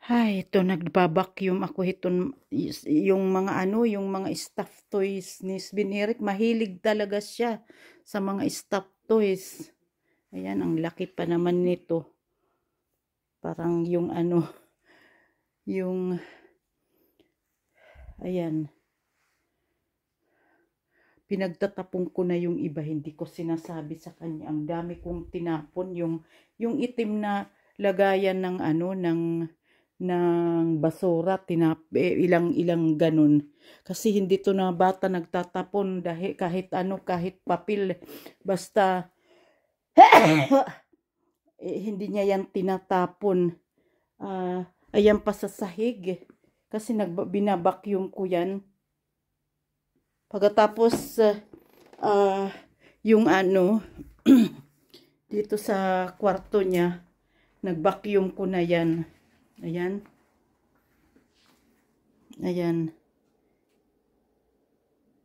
Hay, ito nagba-vacuum ako yung mga yung mga stuffed toys ni Bineric. Mahilig talaga siya sa mga stuffed toys. Ayan, ang laki pa naman nito. Parang yung yung, ayan. Pinagtatapon ko na yung iba, hindi ko sinasabi sa kanya. Ang dami kong tinapon, yung itim na lagayan ng ng basura, ilang ganun. Kasi hindi to na bata nagtatapon dahil kahit kahit papel, basta hindi niya yan tinatapon. Ayan pa sa sahig. Kasi binabakyum ko yan. Pagkatapos, yung dito sa kwarto niya, nag-vacuum ko na yan. Ayan. Ayan.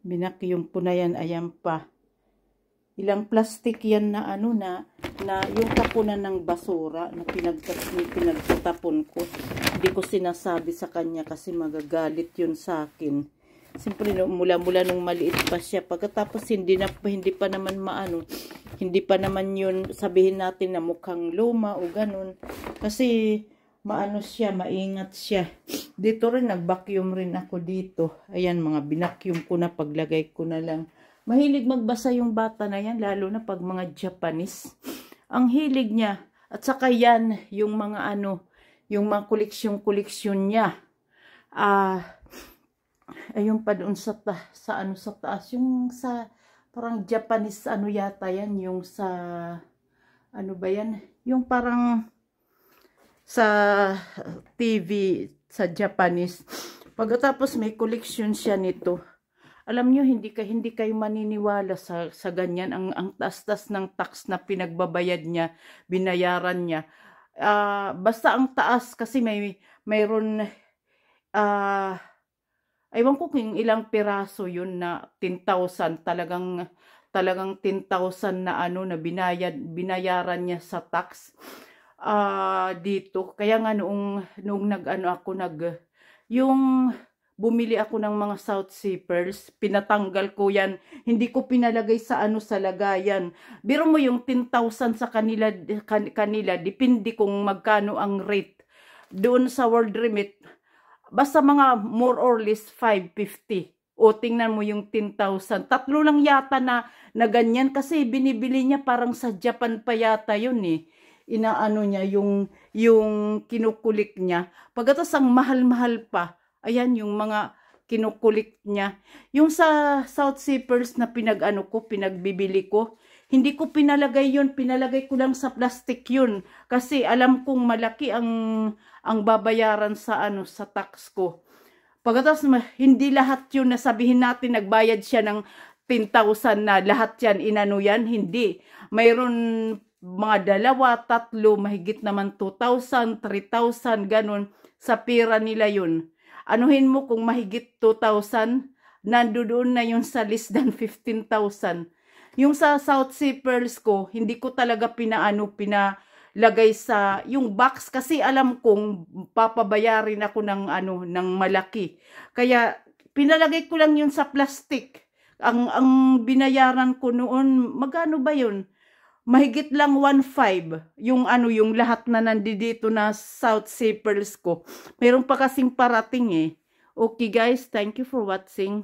Binakyum ko na yan. Ayan pa. Ilang plastic yan na yung tapunan ng basura na pinagtatapon ko. Hindi ko sinasabi sa kanya kasi magagalit yun sa akin. Siyempre, mula nung maliit pa siya. Pagkatapos, hindi pa naman hindi pa naman yun sabihin natin na mukhang luma o ganun. Kasi, siya, maingat siya. Dito rin, nag-vacuum rin ako dito. Ayan, mga binacuum ko na, paglagay ko na lang. Mahilig magbasa yung bata na yan, lalo na pag mga Japanese. Ang hilig niya. At saka yan, yung mga yung mga koleksyon niya. Ayun pa doon sa taas, yung sa parang Japanese yata yan, yung sa ba yan, yung parang sa TV sa Japanese. Pagkatapos may collection siya nito. Alam nyo, hindi kayo maniniwala sa ganyan, ang taas-taas ng tax na pinagbabayad niya, binayaran niya. Basta ang taas kasi mayroon ewan ko kung ilang piraso yun na 10,000, talagang 10,000 na na binayaran niya sa tax dito. Kaya nga noong yung bumili ako ng mga South Sea pearls, pinatanggal ko yan. Hindi ko pinalagay sa sa lagayan. Biro mo yung 10,000 sa kanila, depende kung magkano ang rate. Doon sa World Remit, basta mga more or less 550. O tingnan mo yung 10,000. Tatlo lang yata na ganyan kasi binibili niya parang sa Japan pa yata yun eh. Inaano niya yung kinukulik niya. Pagkatapos ang mahal-mahal pa. Ayan yung mga kinukulik niya. Yung sa South Sea Pearls na pinagbibili ko, hindi ko pinalagay yun. Pinalagay ko lang sa plastic yun. Kasi alam kong malaki ang babayaran sa sa tax ko. Pagkatapos hindi lahat yun na sabihin natin nagbayad siya ng 10,000 na lahat yan yan, hindi. Mayroon mga 2, 3, mahigit naman 2,000, 3,000 ganun sa pera nila yun. Anuhin mo kung mahigit 2,000, nandoon na yun sa less than 15,000. Yung sa South Sea Pearls ko, hindi ko talaga pinalagay sa yung box kasi alam kong papabayarin ako ng malaki. Kaya pinalagay ko lang yun sa plastic. Ang binayaran ko noon, magkano ba yun? Mahigit lang 1,500 yung lahat na nandito na South Sea Pearls ko. Meron pa kasing parating eh. Okay guys, thank you for watching.